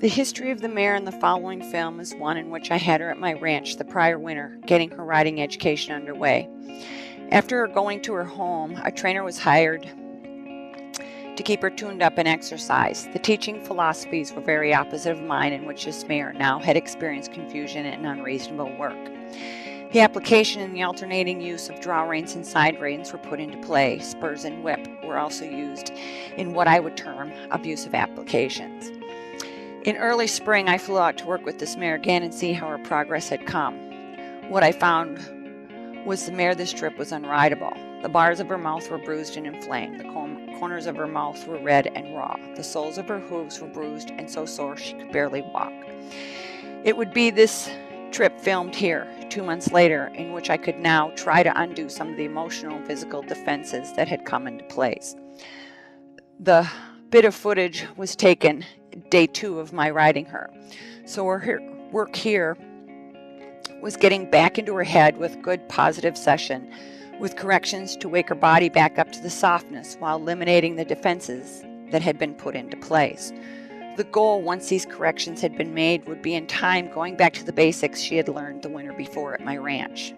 The history of the mare in the following film is one in which I had her at my ranch the prior winter, getting her riding education underway. After going to her home, a trainer was hired to keep her tuned up and exercise. The teaching philosophies were very opposite of mine, in which this mare now had experienced confusion and unreasonable work. The application and the alternating use of draw reins and side reins were put into play. Spurs and whip were also used in what I would term abusive applications. In early spring, I flew out to work with this mare again and see how her progress had come. What I found was the mare this trip was unrideable. The bars of her mouth were bruised and inflamed. The corners of her mouth were red and raw. The soles of her hooves were bruised and so sore she could barely walk. It would be this trip filmed here 2 months later, in which I could now try to undo some of the emotional and physical defenses that had come into place. The bit of footage was taken day 2 of my riding her. So her work here was getting back into her head with good positive session, with corrections to wake her body back up to the softness while eliminating the defenses that had been put into place. The goal, once these corrections had been made, would be in time going back to the basics she had learned the winter before at my ranch.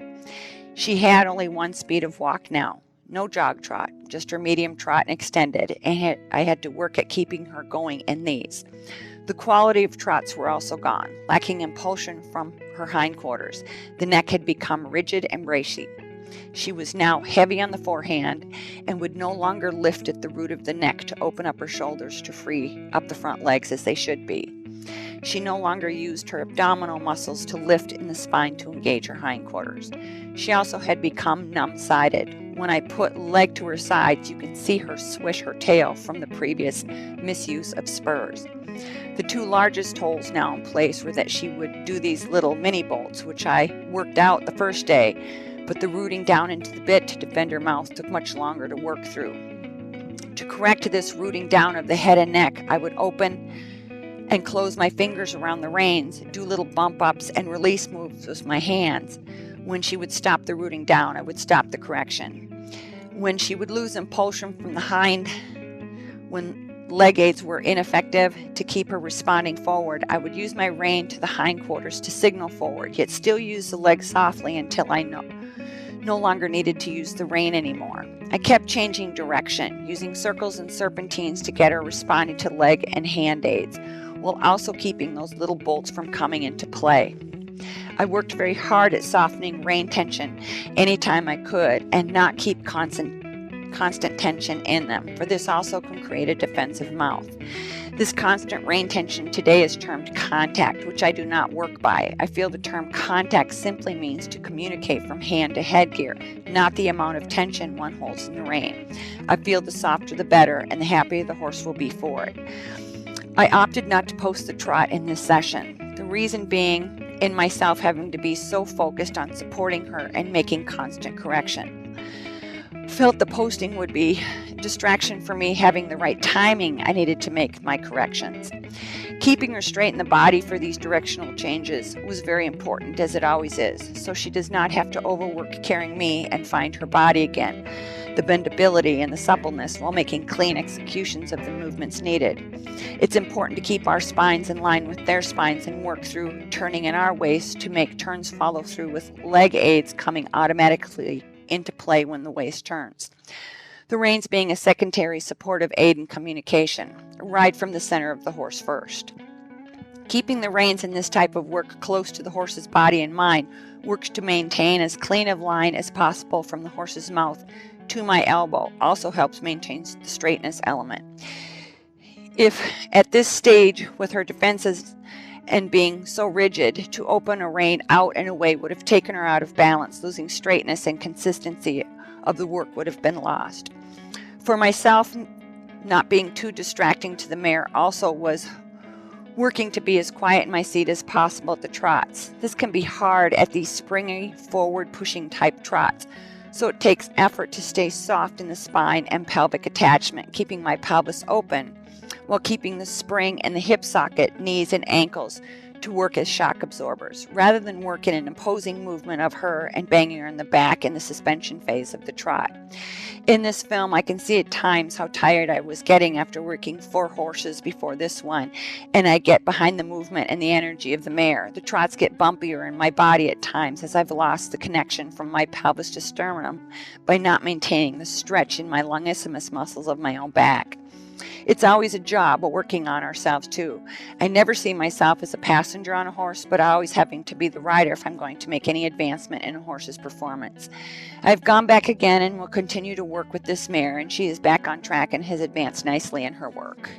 She had only one speed of walk now, no jog trot, just her medium trot and extended, and I had to work at keeping her going in these. The quality of trots were also gone, lacking impulsion from her hindquarters. The neck had become rigid and bracy. She was now heavy on the forehand and would no longer lift at the root of the neck to open up her shoulders to free up the front legs as they should be. She no longer used her abdominal muscles to lift in the spine to engage her hindquarters. She also had become numb-sided. When I put leg to her sides, you can see her swish her tail from the previous misuse of spurs. The 2 largest holes now in place were that she would do these little mini bolts, which I worked out the first day, but the rooting down into the bit to defend her mouth took much longer to work through. To correct this rooting down of the head and neck, I would open and close my fingers around the reins, do little bump ups and release moves with my hands. When she would stop the rooting down, I would stop the correction. When she would lose impulsion from the hind, when leg aids were ineffective to keep her responding forward, I would use my rein to the hindquarters to signal forward, yet still use the leg softly until I no longer needed to use the rein anymore. I kept changing direction, using circles and serpentines to get her responding to leg and hand aids, while also keeping those little bolts from coming into play. I worked very hard at softening rein tension anytime I could and not keep constant tension in them, for this also can create a defensive mouth. This constant rein tension today is termed contact, which I do not work by. I feel the term contact simply means to communicate from hand to headgear, not the amount of tension one holds in the rein. I feel the softer the better, and the happier the horse will be for it. I opted not to post the trot in this session, the reason being in myself having to be so focused on supporting her and making constant correction. Felt the posting would be a distraction for me having the right timing I needed to make my corrections. Keeping her straight in the body for these directional changes was very important, as it always is, so she does not have to overwork carrying me and find her body again, the bendability and the suppleness while making clean executions of the movements needed. It's important to keep our spines in line with their spines and work through turning in our waist to make turns follow through with leg aids coming automatically into play when the waist turns. The reins being a secondary supportive aid in communication. Ride from the center of the horse first. Keeping the reins in this type of work close to the horse's body and mind works to maintain as clean of line as possible from the horse's mouth to my elbow. Also helps maintain the straightness element. If at this stage with her defenses and being so rigid, to open a rein out and away would have taken her out of balance, losing straightness and consistency of the work would have been lost. For myself, not being too distracting to the mare also was working to be as quiet in my seat as possible at the trots. This can be hard at these springy, forward-pushing type trots, so it takes effort to stay soft in the spine and pelvic attachment, keeping my pelvis open while keeping the spring and the hip socket, knees and ankles to work as shock absorbers, rather than work in an imposing movement of her and banging her in the back in the suspension phase of the trot. In this film, I can see at times how tired I was getting after working 4 horses before this one, and I get behind the movement and the energy of the mare. The trots get bumpier in my body at times as I've lost the connection from my pelvis to sternum by not maintaining the stretch in my longissimus muscles of my own back. It's always a job, but working on ourselves too. I never see myself as a passenger on a horse, but always having to be the rider if I'm going to make any advancement in a horse's performance. I've gone back again and will continue to work with this mare, and she is back on track and has advanced nicely in her work.